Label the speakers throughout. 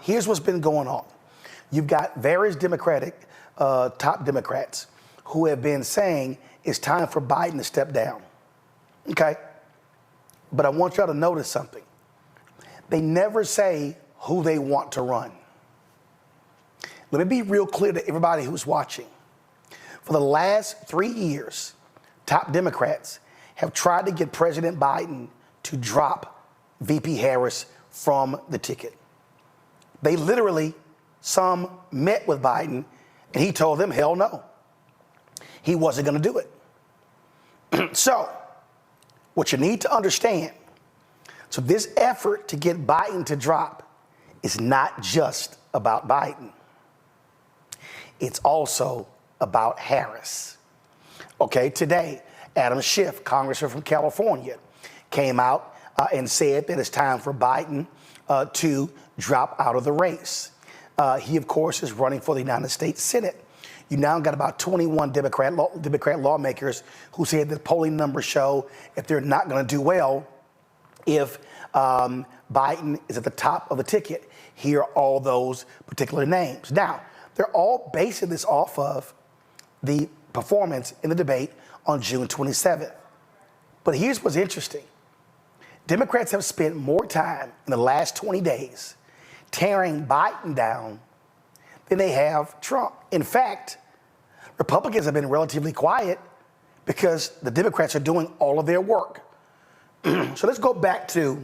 Speaker 1: Here's what's been going on. You've got various top Democrats who have been saying it's time for Biden to step down. Okay? But I want y'all to notice something. They never say who they want to run. Let me be real clear to everybody who's watching. For the last 3 years, top Democrats have tried to get President Biden to drop VP Harris from the ticket. They literally, some met with Biden, and he told them, hell no. He wasn't going to do it. So, what you need to understand, so this effort to get Biden to drop is not just about Biden. It's also about Harris. Okay, today, Adam Schiff, Congressman from California, came out and said that it's time for Biden to drop out of the race. He, of course, is running for the United States Senate. You now got about 21 Democrat lawmakers who said that polling numbers show if they're not going to do well if Biden is at the top of the ticket. Here are all those particular names. Now, they're all basing this off of the performance in the debate on June 27th. But here's what's interesting. Democrats have spent more time in the last 20 days tearing Biden down than they have Trump. In fact, Republicans have been relatively quiet because the Democrats are doing all of their work. So let's go back to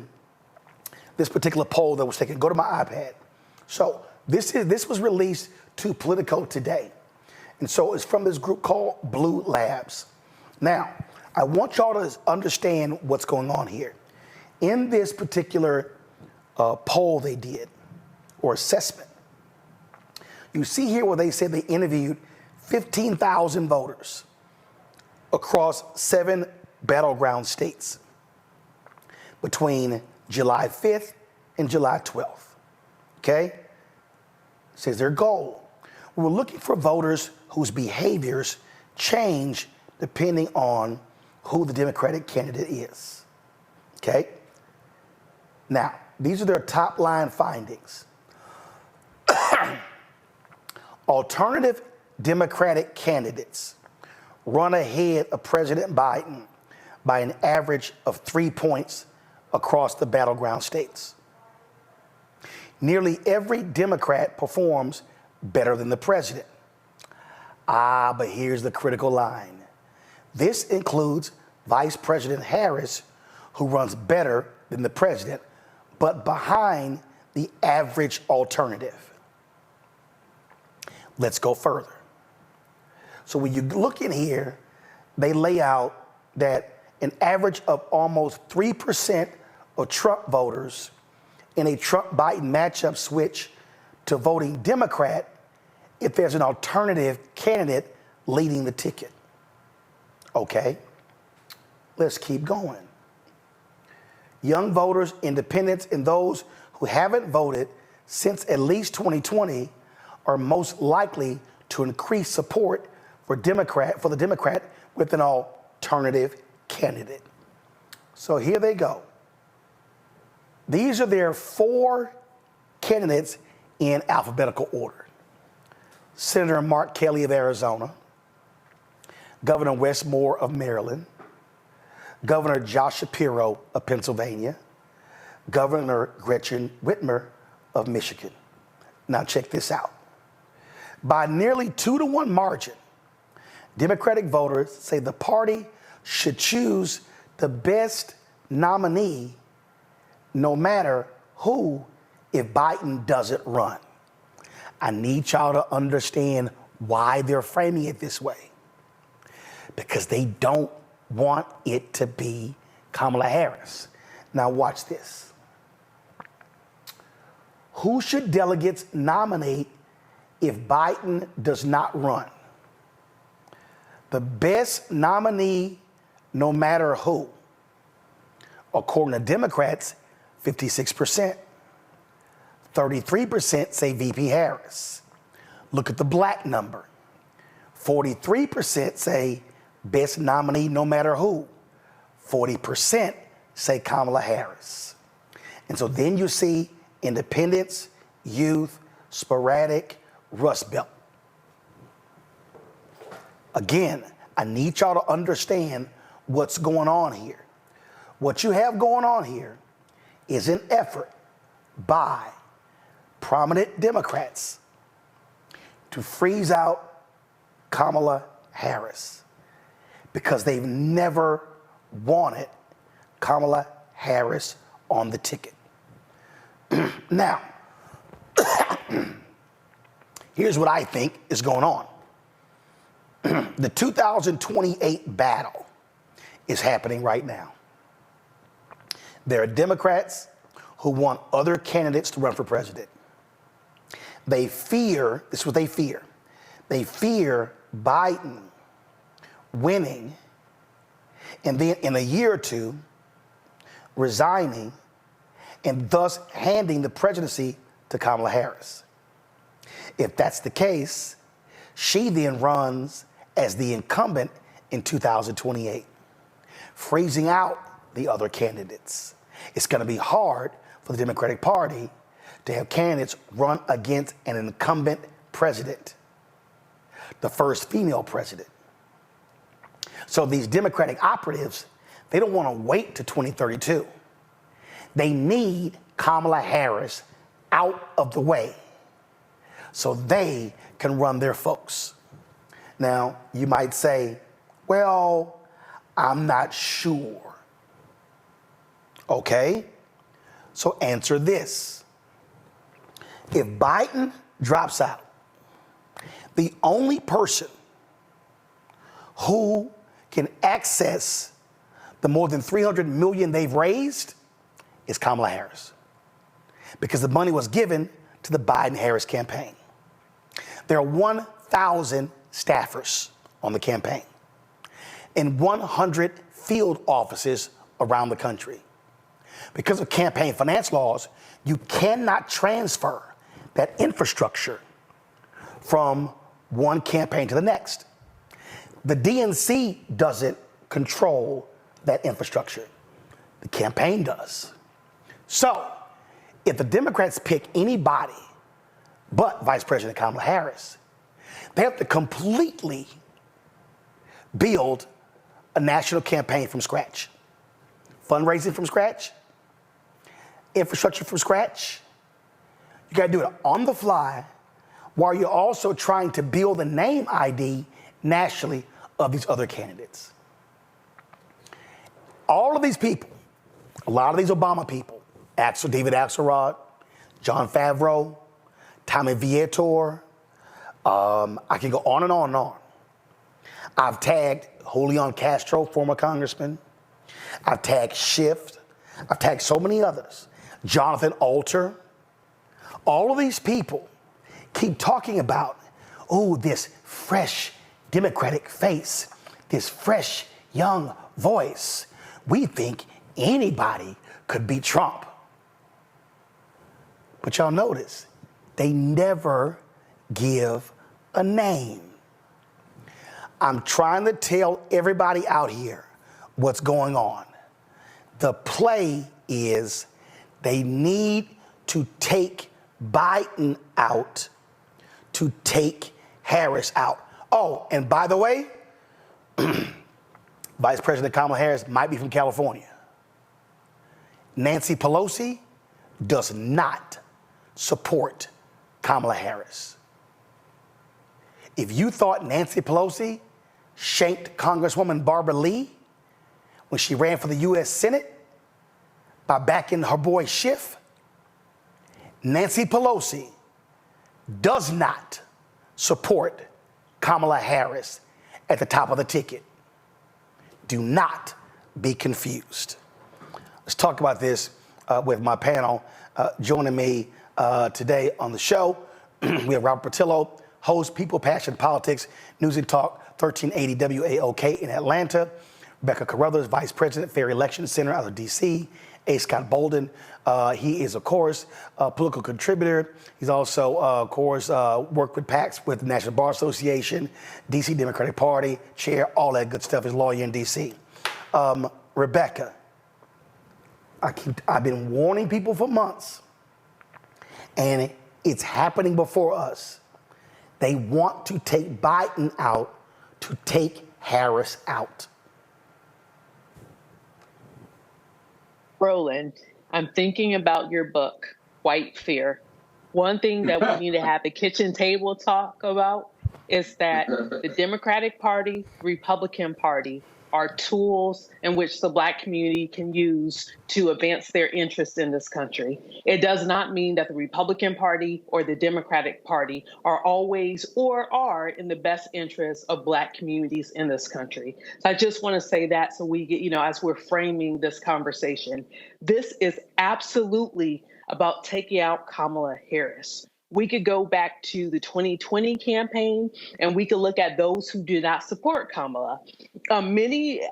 Speaker 1: this particular poll that was taken. Go to my iPad. So this was released to Politico today. And so it's from this group called Blue Labs. Now, I want y'all to understand what's going on here. In this particular poll they did, or assessment, you see here where they said they interviewed 15,000 voters across 7 battleground states between July 5th and July 12th. Okay? Says their goal. We're looking for voters whose behaviors change depending on who the Democratic candidate is. Okay? Now, these are their top line findings. Alternative Democratic candidates run ahead of President Biden by an average of 3 points across the battleground states. Nearly every Democrat performs better than the president. But here's the critical line. This includes Vice President Harris, who runs better than the president, but behind the average alternative. Let's go further. So when you look in here, they lay out that an average of almost 3% of Trump voters in a Trump-Biden matchup switch to voting Democrat if there's an alternative candidate leading the ticket. Okay, let's keep going. Young voters, independents, and those who haven't voted since at least 2020 are most likely to increase support for the Democrat with an alternative candidate. So here they go. These are their 4 candidates in alphabetical order. Senator Mark Kelly of Arizona, Governor Wes Moore of Maryland, Governor Josh Shapiro of Pennsylvania, Governor Gretchen Whitmer of Michigan. Now check this out. By nearly 2-to-1 margin, Democratic voters say the party should choose the best nominee no matter who if Biden doesn't run. I need y'all to understand why they're framing it this way. Because they don't want it to be Kamala Harris. Now watch this. Who should delegates nominate if Biden does not run? The best nominee, no matter who. According to Democrats, 56%. 33% say VP Harris. Look at the black number. 43% say best nominee, no matter who. 40% say Kamala Harris. And so then you see independents, youth, sporadic, Rust Belt. Again, I need y'all to understand what's going on here. What you have going on here is an effort by prominent Democrats to freeze out Kamala Harris because they've never wanted Kamala Harris on the ticket. Now, here's what I think is going on. The 2028 battle is happening right now. There are Democrats who want other candidates to run for president. They fear, this is what they fear. They fear Biden winning and then in a year or two resigning and thus handing the presidency to Kamala Harris. If that's the case, she then runs as the incumbent in 2028, freezing out the other candidates. It's going to be hard for the Democratic Party to have candidates run against an incumbent president, the first female president. So these Democratic operatives, they don't want to wait to 2032. They need Kamala Harris out of the way so they can run their folks. Now, you might say, well, I'm not sure. Okay, so answer this. If Biden drops out, the only person who can access the more than $300 million they've raised is Kamala Harris, because the money was given to the Biden-Harris campaign. There are 1,000 staffers on the campaign and 100 field offices around the country. Because of campaign finance laws, you cannot transfer that infrastructure from one campaign to the next. The DNC doesn't control that infrastructure. The campaign does. So, if the Democrats pick anybody but Vice President Kamala Harris, they have to completely build a national campaign from scratch. Fundraising from scratch, infrastructure from scratch. You gotta do it on the fly while you're also trying to build a name ID nationally of these other candidates. All of these people, a lot of these Obama people, David Axelrod, John Favreau, Tommy Vietor, I can go on and on and on. I've tagged Julian Castro, former congressman. I've tagged Schiff. I've tagged so many others. Jonathan Alter. All of these people keep talking about, oh, this fresh Democratic face, this fresh young voice. We think anybody could beat Trump. But y'all notice, they never give a name. I'm trying to tell everybody out here what's going on. The play is they need to take Biden out to take Harris out. Oh, and by the way, Vice President Kamala Harris might be from California. Nancy Pelosi does not support Kamala Harris. If you thought Nancy Pelosi shanked Congresswoman Barbara Lee when she ran for the U.S. Senate by backing her boy Schiff, Nancy Pelosi does not support Kamala Harris at the top of the ticket. Do not be confused. Let's talk about this with my panel. Joining me today on the show, we have Robert Portillo, host, People, Passion, Politics, News and Talk, 1380 WAOK in Atlanta. Rebecca Carruthers, Vice President, Fair Election Center out of D.C. A. Scott Bolden, he is, of course, a political contributor. He's also, of course, worked with PACs with the National Bar Association, D.C. Democratic Party, chair, all that good stuff, is lawyer in D.C. Rebecca, I've been warning people for months, and It's happening before us. They want to take Biden out to take Harris out.
Speaker 2: Roland, I'm thinking about your book, White Fear. One thing that we need to have the kitchen table talk about is that the Democratic Party, Republican Party are tools in which the Black community can use to advance their interests in this country. It does not mean that the Republican Party or the Democratic Party are always or are in the best interests of Black communities in this country. So I just want to say that so we get, as we're framing this conversation, this is absolutely about taking out Kamala Harris. We could go back to the 2020 campaign and we could look at those who do not support Kamala. Many,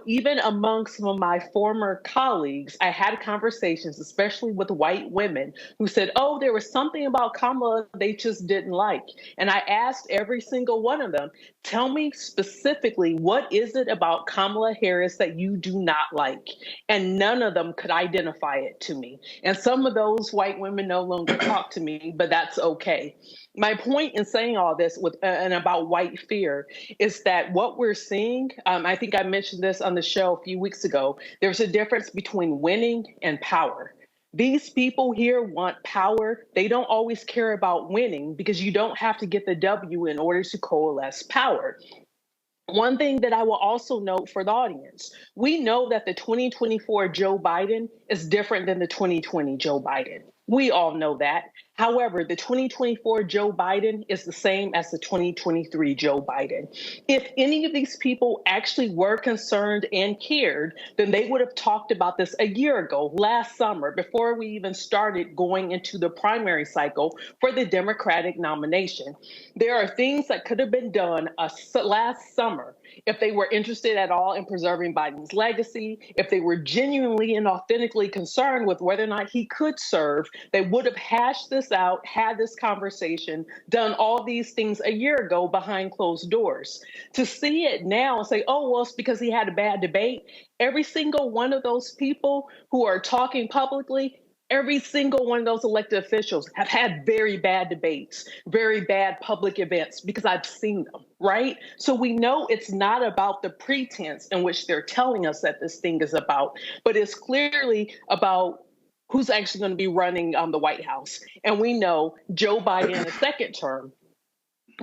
Speaker 2: even among some of my former colleagues, I had conversations, especially with white women, who said, oh, there was something about Kamala they just didn't like. And I asked every single one of them, tell me specifically, what is it about Kamala Harris that you do not like? And none of them could identify it to me. And some of those white women no longer talk to me, but that's okay. My point in saying all this and about white fear is that what we're seeing, I think I mentioned this on the show a few weeks ago, there's a difference between winning and power. These people here want power. They don't always care about winning because you don't have to get the W in order to coalesce power. One thing that I will also note for the audience, we know that the 2024 Joe Biden is different than the 2020 Joe Biden. We all know that. However, the 2024 Joe Biden is the same as the 2023 Joe Biden. If any of these people actually were concerned and cared, then they would have talked about this a year ago, last summer, before we even started going into the primary cycle for the Democratic nomination. There are things that could have been done last summer if they were interested at all in preserving Biden's legacy, if they were genuinely and authentically concerned with whether or not he could serve. They would have hashed this out, had this conversation, done all these things a year ago behind closed doors. To see it now and say, oh, well, it's because he had a bad debate. Every single one of those people who are talking publicly, every single one of those elected officials have had very bad debates, very bad public events, because I've seen them, right? So we know it's not about the pretense in which they're telling us that this thing is about, but it's clearly about who's actually going to be running the White House. And we know Joe Biden in a second term.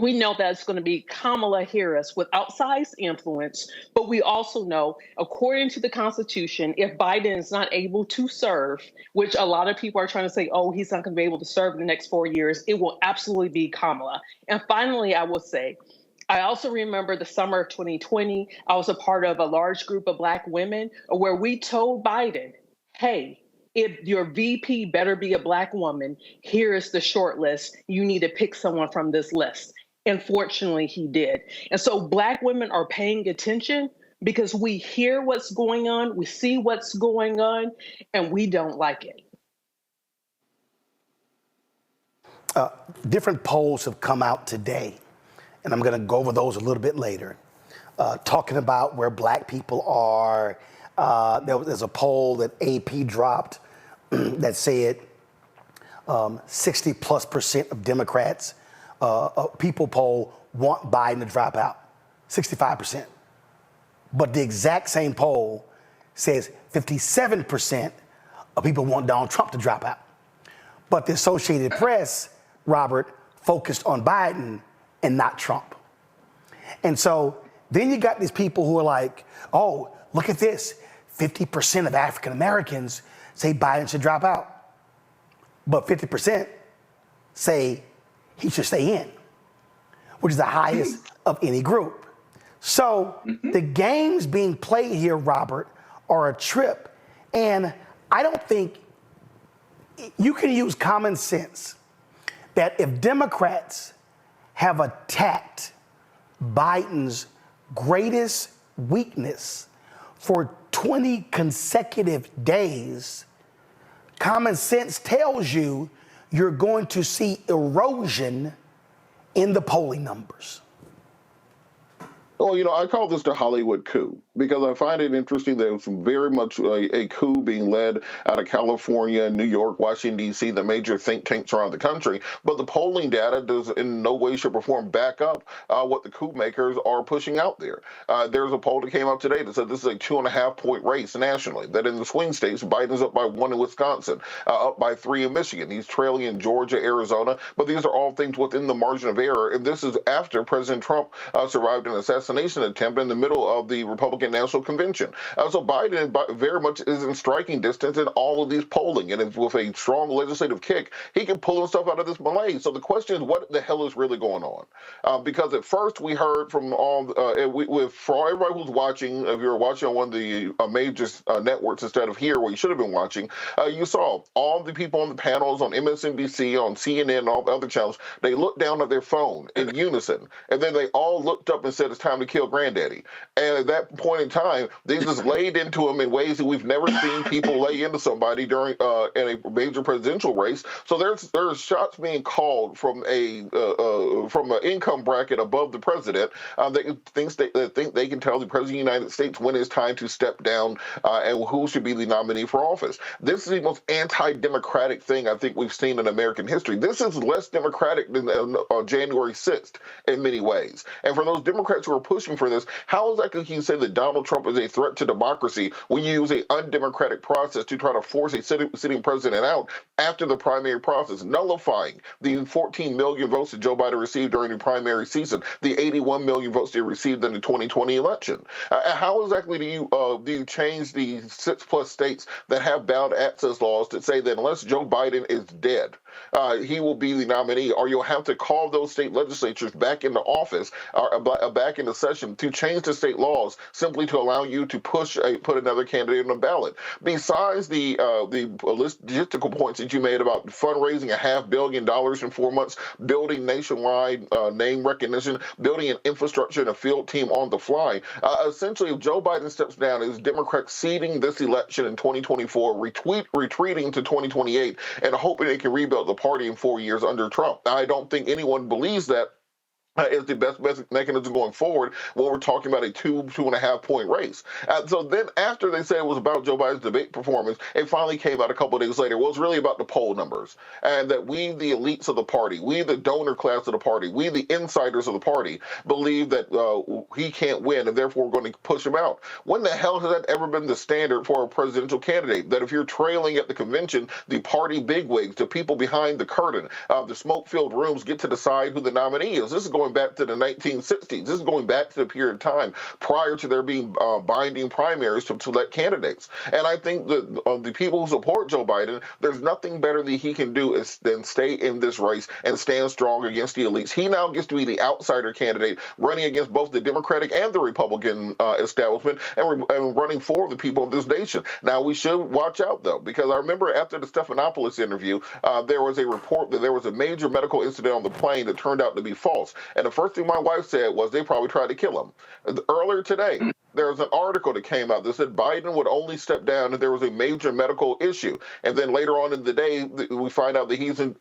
Speaker 2: We know that it's going to be Kamala Harris with outsized influence, but we also know, according to the Constitution, if Biden is not able to serve, which a lot of people are trying to say, oh, he's not going to be able to serve in the next 4 years, it will absolutely be Kamala. And finally, I will say, I also remember the summer of 2020, I was a part of a large group of Black women where we told Biden, hey, if your VP better be a Black woman, here is the short list. You need to pick someone from this list. And fortunately, he did. And so Black women are paying attention because we hear what's going on, we see what's going on, and we don't like it.
Speaker 1: Different polls have come out today, and I'm going to go over those a little bit later, talking about where Black people are. There's a poll that AP dropped that said 60+% of Democrats, people poll, want Biden to drop out, 65%. But the exact same poll says 57% of people want Donald Trump to drop out. But the Associated Press, Robert, focused on Biden and not Trump. And so then you got these people who are like, oh, look at this. 50% of African Americans say Biden should drop out. But 50% say he should stay in, which is the highest of any group. So the games being played here, Robert, are a trip. And I don't think you can use common sense that if Democrats have attacked Biden's greatest weakness for 20 consecutive days, common sense tells you you're going to see erosion in the polling numbers.
Speaker 3: Well, I call this the Hollywood coup because I find it interesting that it's very much a coup being led out of California, New York, Washington, D.C., the major think tanks around the country. But the polling data does in no way, shape, or form back up what the coup makers are pushing out there. There's a poll that came out today that said this is a 2.5 point race nationally, that in the swing states, Biden's up by 1 in Wisconsin, up by 3 in Michigan. He's trailing in Georgia, Arizona, but these are all things within the margin of error. And this is after President Trump survived an assassination attempt in the middle of the Republican National Convention. So Biden very much is in striking distance in all of these polling, and with a strong legislative kick, he can pull himself out of this malaise. So the question is, what the hell is really going on? Because at first we heard from for everybody who's watching, if you're watching on one of the major networks instead of here where you should have been watching, you saw all the people on the panels on MSNBC, on CNN, and all the other channels. They looked down at their phone in unison, and then they all looked up and said, "It's time to kill Granddaddy." And at that point in time, they just laid into him in ways that we've never seen people lay into somebody during in a major presidential race. So there's shots being called from an income bracket above the president that think they can tell the president of the United States when it's time to step down and who should be the nominee for office. This is the most anti-democratic thing I think we've seen in American history. This is less democratic than January 6th in many ways. And for those Democrats who are pushing for this, how exactly can you say that Donald Trump is a threat to democracy when you use an undemocratic process to try to force a sitting president out after the primary process, nullifying the 14 million votes that Joe Biden received during the primary season, the 81 million votes they received in the 2020 election? How exactly do you change the 6+ states that have ballot access laws that say that unless Joe Biden is dead, he will be the nominee, or you'll have to call those state legislatures back into office or back into session to change the state laws simply to allow you to put another candidate on the ballot. Besides the logistical points that you made about fundraising $500 million in 4 months, building nationwide name recognition, building an infrastructure and a field team on the fly, essentially, if Joe Biden steps down, is Democrats ceding this election in 2024, retreating to 2028, and hoping they can rebuild the party in 4 years under Trump. I don't think anyone believes that is the best mechanism going forward when we're talking about a 2.5 point race. So then after they said it was about Joe Biden's debate performance, it finally came out a couple of days later. Well, it's really about the poll numbers, and that we, the elites of the party, we, the donor class of the party, we, the insiders of the party, believe that he can't win, and therefore we're going to push him out. When the hell has that ever been the standard for a presidential candidate? That if you're trailing at the convention, the party bigwigs, the people behind the curtain, the smoke-filled rooms get to decide who the nominee is. This is going back to the 1960s. This is going back to the period of time prior to there being binding primaries to select candidates. And I think that the people who support Joe Biden, there's nothing better that he can do than stay in this race and stand strong against the elites. He now gets to be the outsider candidate running against both the Democratic and the Republican establishment and running for the people of this nation. Now, we should watch out, though, because I remember after the Stephanopoulos interview, there was a report that there was a major medical incident on the plane that turned out to be false. And the first thing my wife said was they probably tried to kill him. Earlier today, there was an article that came out that said Biden would only step down if there was a major medical issue. And then later on in the day, we find out that he's been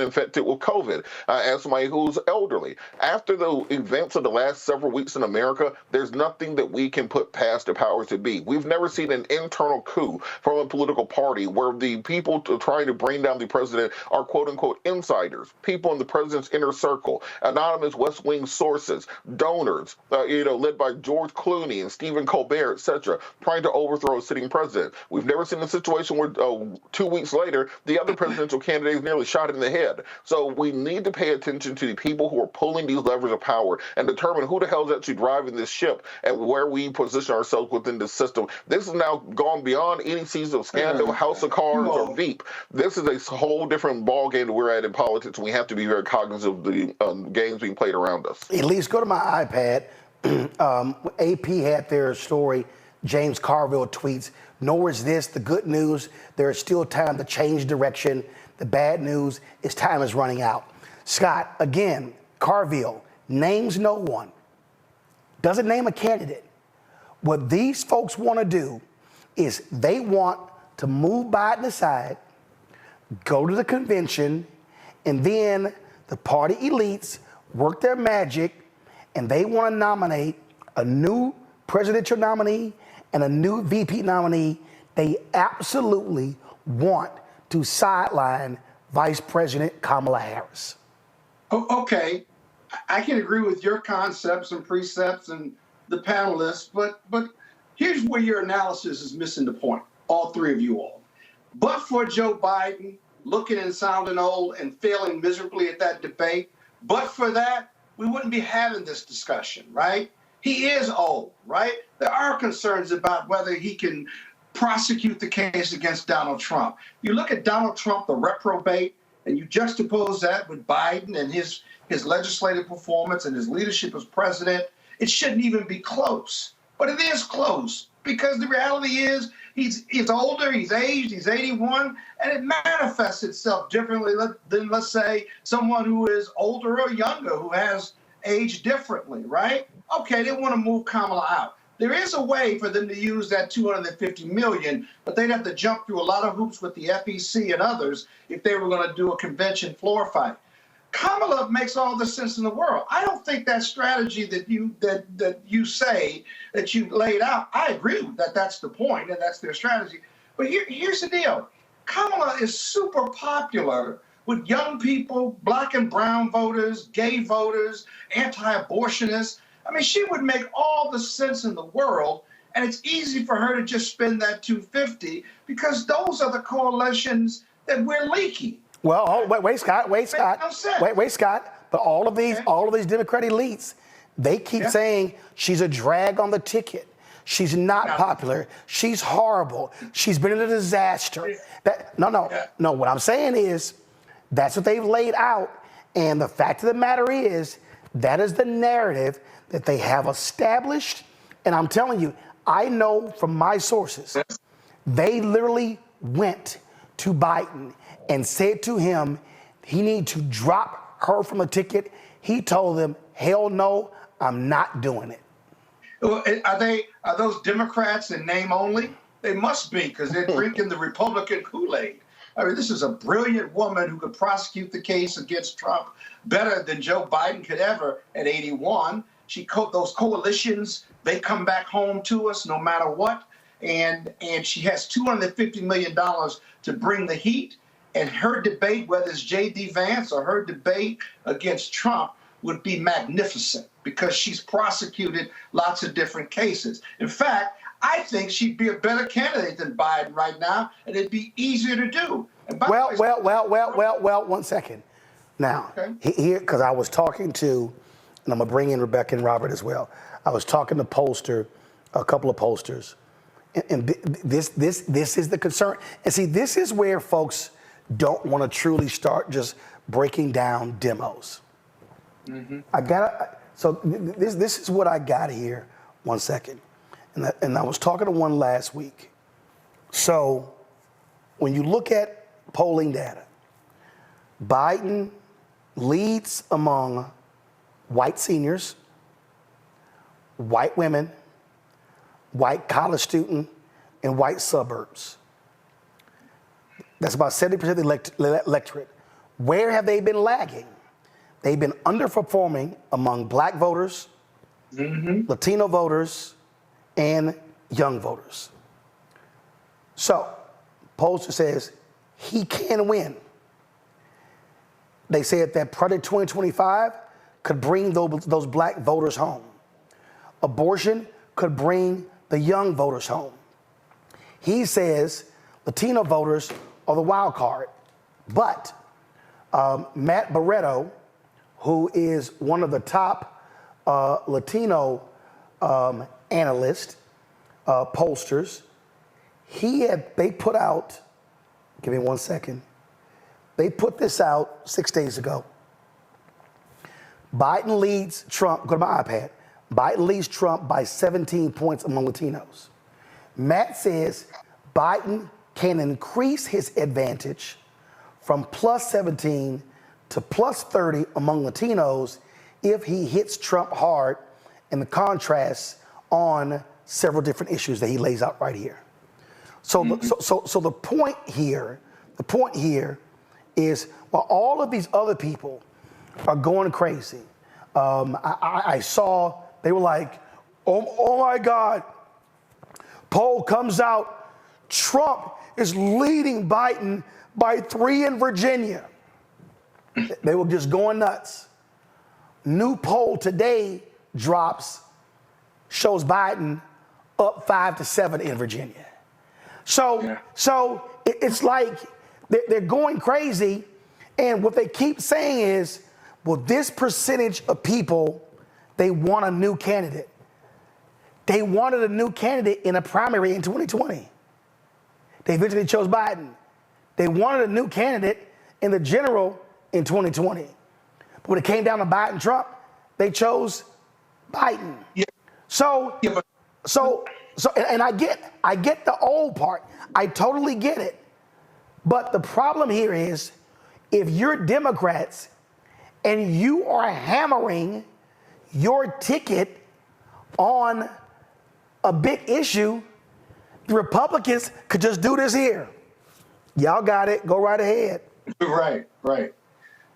Speaker 3: infected with COVID as somebody who's elderly. After the events of the last several weeks in America, there's nothing that we can put past the powers that be. We've never seen an internal coup from a political party where the people trying to bring down the president are quote-unquote insiders, people in the president's inner circle, anonymous West Wing sources, donors, led by George Clooney and Stephen Colbert, etc., trying to overthrow a sitting president. We've never seen a situation where 2 weeks later, the other presidential candidate is nearly shot in the head. So we need to pay attention to the people who are pulling these levers of power and determine who the hell is actually driving this ship and where we position ourselves within the system. This has now gone beyond any season of scandal, House of Cards, or Veep. This is a whole different ballgame that we're at in politics, and we have to be very cognizant of the games being played around us.
Speaker 1: At least go to my iPad. AP had their story. James Carville tweets, nor is this the good news. There is still time to change direction. The bad news is time is running out. Scott, again, Carville names no one, doesn't name a candidate. What these folks want to do is they want to move Biden aside, go to the convention, and then the party elites work their magic and they want to nominate a new presidential nominee and a new VP nominee, they absolutely want to sideline Vice President Kamala Harris.
Speaker 4: Oh, okay, I can agree with your concepts and precepts and the panelists, but here's where your analysis is missing the point, all three of you all. But for Joe Biden looking and sounding old and failing miserably at that debate, but for that, we wouldn't be having this discussion, right? He is old, right? There are concerns about whether he can prosecute the case against Donald Trump. You look at Donald Trump, the reprobate, and you juxtapose that with Biden and his legislative performance and his leadership as president, it shouldn't even be close. But it is close because the reality is he's older, he's aged, he's 81, and it manifests itself differently than, let's say, someone who is older or younger, who has aged differently, right? Okay, they want to move Kamala out. There is a way for them to use that $250 million, but they'd have to jump through a lot of hoops with the FEC and others if they were going to do a convention floor fight. Kamala makes all the sense in the world. I don't think that strategy that you say that you laid out, I agree that that's the point and that's their strategy. But here's the deal. Kamala is super popular with young people, black and brown voters, gay voters, anti-abortionists. I mean, she would make all the sense in the world, and it's easy for her to just spend that $250 because those are the coalitions that we're leaking.
Speaker 1: Well, wait, Scott. But all of these Democratic elites, they keep saying she's a drag on the ticket. She's not popular. She's horrible. She's been a disaster. No. What I'm saying is, that's what they've laid out, and the fact of the matter is, that is the narrative that they have established. And I'm telling you, I know from my sources, they literally went to Biden and said to him, he needs to drop her from the ticket. He told them, hell no, I'm not doing it.
Speaker 4: Well, are those Democrats in name only? They must be, because they're drinking the Republican Kool-Aid. I mean, this is a brilliant woman who could prosecute the case against Trump better than Joe Biden could ever at 81. Those coalitions, they come back home to us no matter what. And she has $250 million to bring the heat. And her debate, whether it's J.D. Vance or her debate against Trump, would be magnificent because she's prosecuted lots of different cases. In fact, I think she'd be a better candidate than Biden right now, and it'd be easier to do.
Speaker 1: Well, 1 second. Now, here, because I was talking to, and I'm going to bring in Rebecca and Robert as well. I was talking to a couple of pollsters, and this is the concern. And see, this is where folks don't want to truly start just breaking down demos. So this is what I got here. 1 second. And I was talking to one last week. So when you look at polling data, Biden leads among white seniors, white women, white college student, and white suburbs. That's about 70% of the electorate. Where have they been lagging? They've been underperforming among black voters, Latino voters, and young voters. So, pollster says he can win. They said that Project 2025 could bring those black voters home. Abortion could bring the young voters home. He says Latino voters are the wild card. But Matt Barreto, who is one of the top Latino analysts, pollsters, they put out, give me 1 second, they put this out 6 days ago. Biden leads Trump, go to my iPad, Biden leads Trump by 17 points among Latinos. Matt says Biden can increase his advantage from plus 17 to plus 30 among Latinos if he hits Trump hard in the contrast on several different issues that he lays out right here. So, so the point here is, while all of these other people are going crazy I saw they were like, oh my God, poll comes out, Trump is leading Biden by 3 in Virginia. They were just going nuts. New poll today drops, shows Biden up 5 to 7 in Virginia. So it's like they're going crazy. And what they keep saying is, well, this percentage of people, they want a new candidate. They wanted a new candidate in a primary in 2020. They eventually chose Biden. They wanted a new candidate in the general in 2020. But when it came down to Biden Trump, they chose Biden.
Speaker 4: Yeah.
Speaker 1: So and I get the old part. I totally get it. But the problem here is, if you're Democrats and you are hammering your ticket on a big issue, the Republicans could just do this here. Y'all got it. Go right ahead.
Speaker 4: Right.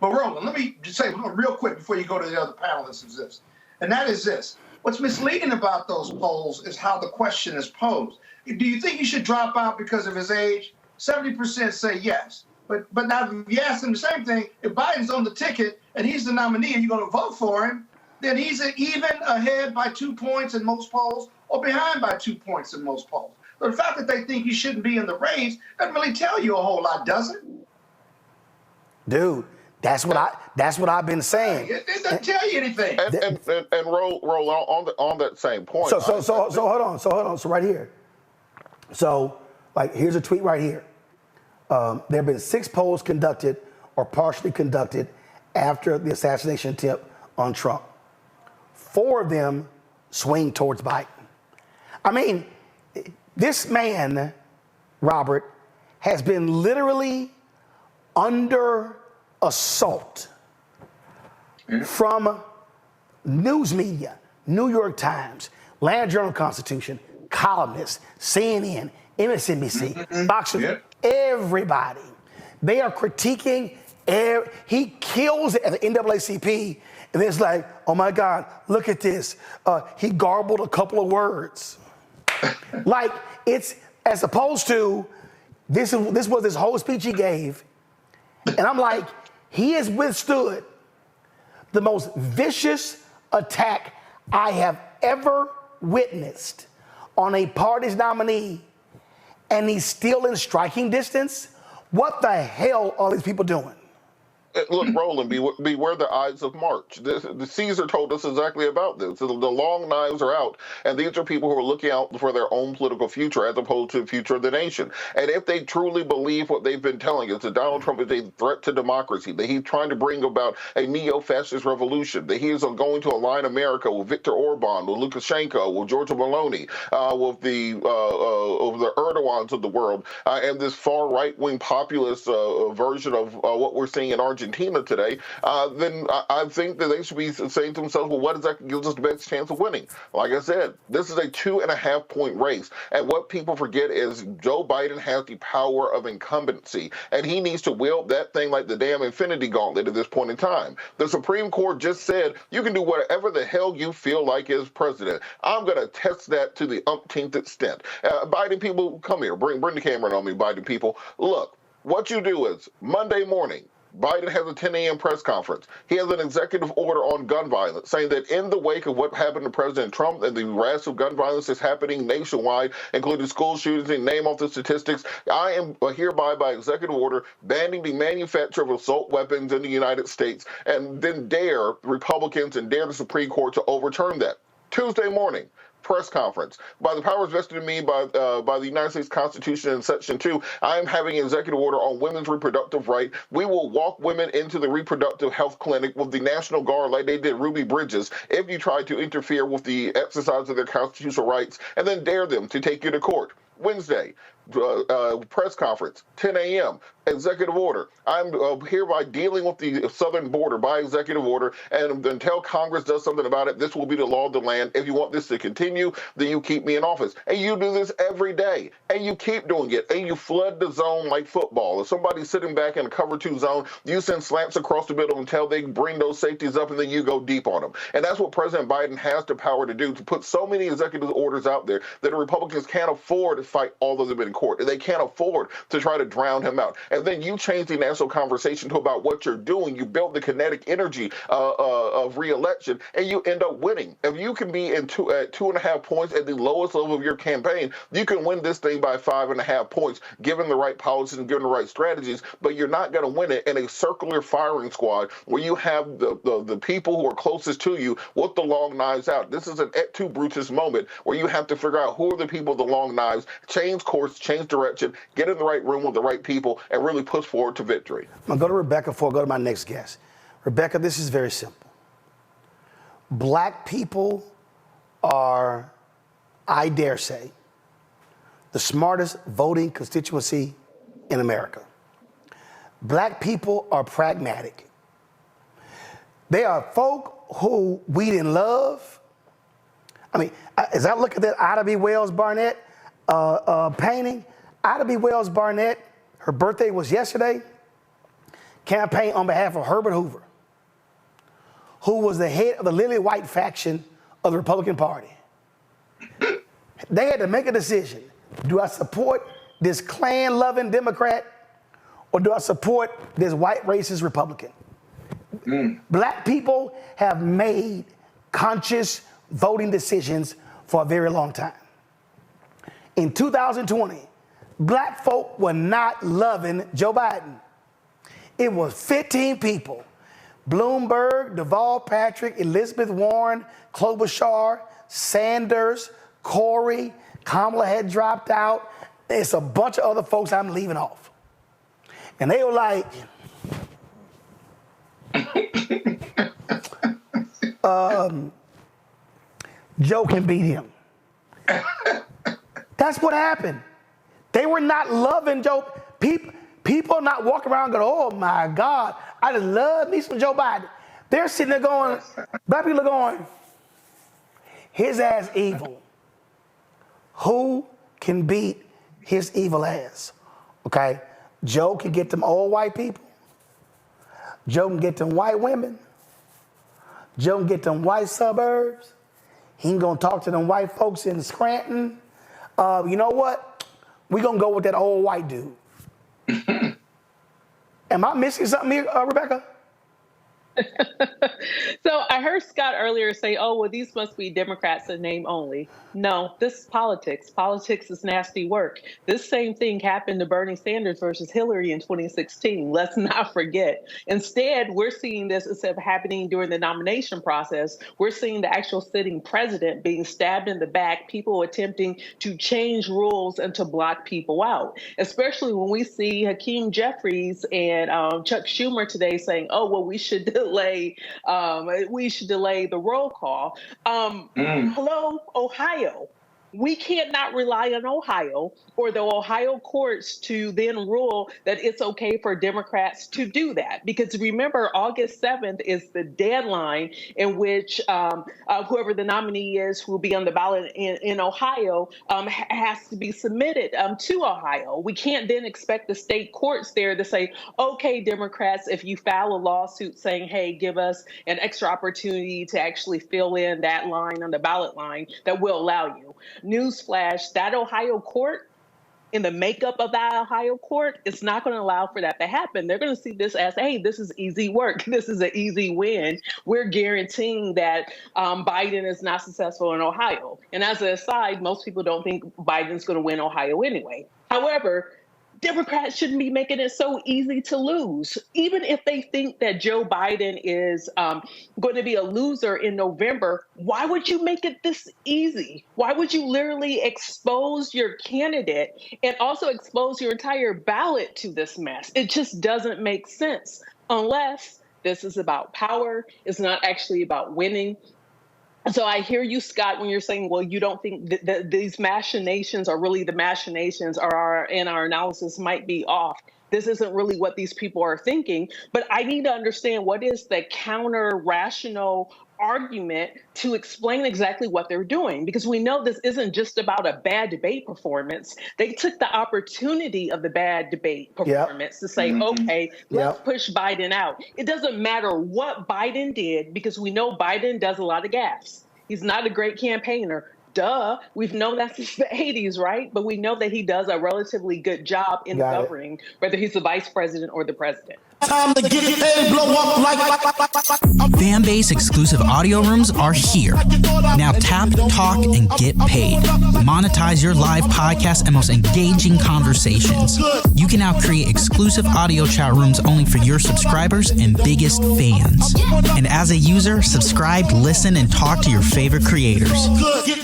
Speaker 4: But Roland, let me just say real quick before you go to the other panelists is this, and that is this. What's misleading about those polls is how the question is posed. Do you think he should drop out because of his age? 70% say yes. But now if you ask them the same thing, if Biden's on the ticket and he's the nominee and you're going to vote for him, then he's even ahead by 2 points in most polls or behind by 2 points in most polls. So the fact that they think he shouldn't be in the race doesn't really tell you a whole lot, does it?
Speaker 1: Dude, that's what I've been saying.
Speaker 4: It doesn't tell you anything.
Speaker 3: And roll on that same point.
Speaker 1: So hold on. So right here. So like here's a tweet right here. There have been 6 polls conducted or partially conducted after the assassination attempt on Trump. 4 of them swing towards Biden. I mean, this man, Robert, has been literally under assault from news media, New York Times, Atlanta Journal-Constitution, columnists, CNN, MSNBC, Fox News, everybody. They are critiquing. He kills it at the NAACP, and it's like, oh my God, look at this. He garbled a couple of words. Like, it's as opposed to this was this whole speech he gave, and I'm like, he has withstood the most vicious attack I have ever witnessed on a party's nominee, and he's still in striking distance. What the hell are these people doing?
Speaker 3: Look, Roland, beware the Ides of March. The Caesar told us exactly about this. The long knives are out, and these are people who are looking out for their own political future as opposed to the future of the nation. And if they truly believe what they've been telling us, that Donald Trump is a threat to democracy, that he's trying to bring about a neo-fascist revolution, that he is going to align America with Viktor Orban, with Lukashenko, with Giorgia Meloni, with the Erdogans of the world, and this far right-wing populist version of what we're seeing in Argentina today, then I think that they should be saying to themselves, well, what exactly gives us the best chance of winning? Like I said, this is a 2.5 point race. And what people forget is Joe Biden has the power of incumbency, and he needs to wield that thing like the damn Infinity Gauntlet at this point in time. The Supreme Court just said you can do whatever the hell you feel like as president. I'm going to test that to the umpteenth extent. Biden people, come here. Bring the camera on me, Biden people. Look, what you do is Monday morning, Biden has a 10 a.m. press conference. He has an executive order on gun violence, saying that in the wake of what happened to President Trump and the rash of gun violence that's happening nationwide, including school shootings and name off the statistics, I am hereby by executive order banning the manufacture of assault weapons in the United States, and then dare Republicans and dare the Supreme Court to overturn that. Tuesday morning, press conference. By the powers vested in me by the United States Constitution in Section 2, I am having an executive order on women's reproductive right. We will walk women into the reproductive health clinic with the National Guard like they did Ruby Bridges if you try to interfere with the exercise of their constitutional rights, and then dare them to take you to court. Wednesday, press conference, 10 a.m., executive order. I'm hereby dealing with the southern border by executive order, and until Congress does something about it, this will be the law of the land. If you want this to continue, then you keep me in office. And you do this every day, and you keep doing it, and you flood the zone like football. If somebody's sitting back in a cover two zone, you send slants across the middle until they bring those safeties up, and then you go deep on them. And that's what President Biden has the power to do, to put so many executive orders out there that the Republicans can't afford to fight all of them in court. They can't afford to try to drown him out. And then you change the national conversation to about what you're doing. You build the kinetic energy of reelection, and you end up winning. If you can be at 2.5 points at the lowest level of your campaign, you can win this thing by 5.5 points, given the right policies and given the right strategies. But you're not going to win it in a circular firing squad where you have the people who are closest to you with the long knives out. This is an et tu Brutus moment where you have to figure out who are the people with the long knives, change course, change direction, get in the right room with the right people, and really push forward to victory.
Speaker 1: I'm going to go to Rebecca before I go to my next guest. Rebecca, this is very simple. Black people are, I dare say, the smartest voting constituency in America. Black people are pragmatic. They are folk who we didn't love. I mean, as I look at that Ida B. Wells Barnett painting, Ida B. Wells Barnett, her birthday was yesterday, campaigned on behalf of Herbert Hoover, who was the head of the Lily White faction of the Republican Party. They had to make a decision. Do I support this Klan-loving Democrat, or do I support this white racist Republican? Black people have made conscious voting decisions for a very long time. In 2020, black folk were not loving Joe Biden. It was 15 people: Bloomberg, Deval Patrick, Elizabeth Warren, Klobuchar, Sanders, Corey, Kamala had dropped out. It's a bunch of other folks I'm leaving off. And they were like, Joe can beat him. That's what happened. They were not loving Joe. People not walking around going, oh my God, I just love me some Joe Biden. They're sitting there going, black people are going, his ass evil. Who can beat his evil ass? Okay? Joe can get them old white people. Joe can get them white women. Joe can get them white suburbs. He ain't gonna talk to them white folks in Scranton. You know what? We're gonna go with that old white dude. Am I missing something here, Rebecca?
Speaker 2: So I heard Scott earlier say, oh, well, these must be Democrats in name only. No, this is politics. Politics is nasty work. This same thing happened to Bernie Sanders versus Hillary in 2016. Let's not forget. Instead, we're seeing this instead of happening during the nomination process. We're seeing the actual sitting president being stabbed in the back, people attempting to change rules and to block people out, especially when we see Hakeem Jeffries and Chuck Schumer today saying, oh, well, we should delay the roll call. Hello, Ohio. We can't not rely on Ohio or the Ohio courts to then rule that it's okay for Democrats to do that. Because remember, August 7th is the deadline in which whoever the nominee is who will be on the ballot in Ohio has to be submitted to Ohio. We can't then expect the state courts there to say, okay, Democrats, if you file a lawsuit saying, hey, give us an extra opportunity to actually fill in that line on the ballot line, that will allow you. Newsflash, that Ohio court, in the makeup of that Ohio court, it's not going to allow for that to happen. They're going to see this as, hey, this is easy work. This is an easy win. We're guaranteeing that Biden is not successful in Ohio. And as an aside, most people don't think Biden's going to win Ohio anyway. However, Democrats shouldn't be making it so easy to lose. Even if they think that Joe Biden is going to be a loser in November, why would you make it this easy? Why would you literally expose your candidate and also expose your entire ballot to this mess? It just doesn't make sense unless this is about power. It's not actually about winning. So I hear you, Scott, when you're saying, well, you don't think that these machinations are really the machinations, or our analysis might be off. This isn't really what these people are thinking. But I need to understand, what is the counter rational argument to explain exactly what they're doing? Because we know this isn't just about a bad debate performance. They took the opportunity of the bad debate performance to say, okay, let's push Biden out. It doesn't matter what Biden did, because we know Biden does a lot of gaffes. He's not a great campaigner. Duh, we've known that since the 80s, right? But we know that he does a relatively good job in governing, whether he's the vice president or the president.
Speaker 5: Time to get paid, blow up like Fanbase exclusive audio rooms are here. Now tap, talk, and get paid. Monetize your live podcast and most engaging conversations. You can now create exclusive audio chat rooms only for your subscribers and biggest fans. And as a user, subscribe, listen, and talk to your favorite creators.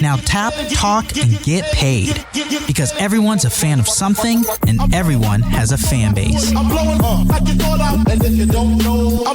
Speaker 5: Now tap, talk, and get paid. Because everyone's a fan of something, and everyone has a fan base.
Speaker 6: I'm blowing up like you thought I and if you don't know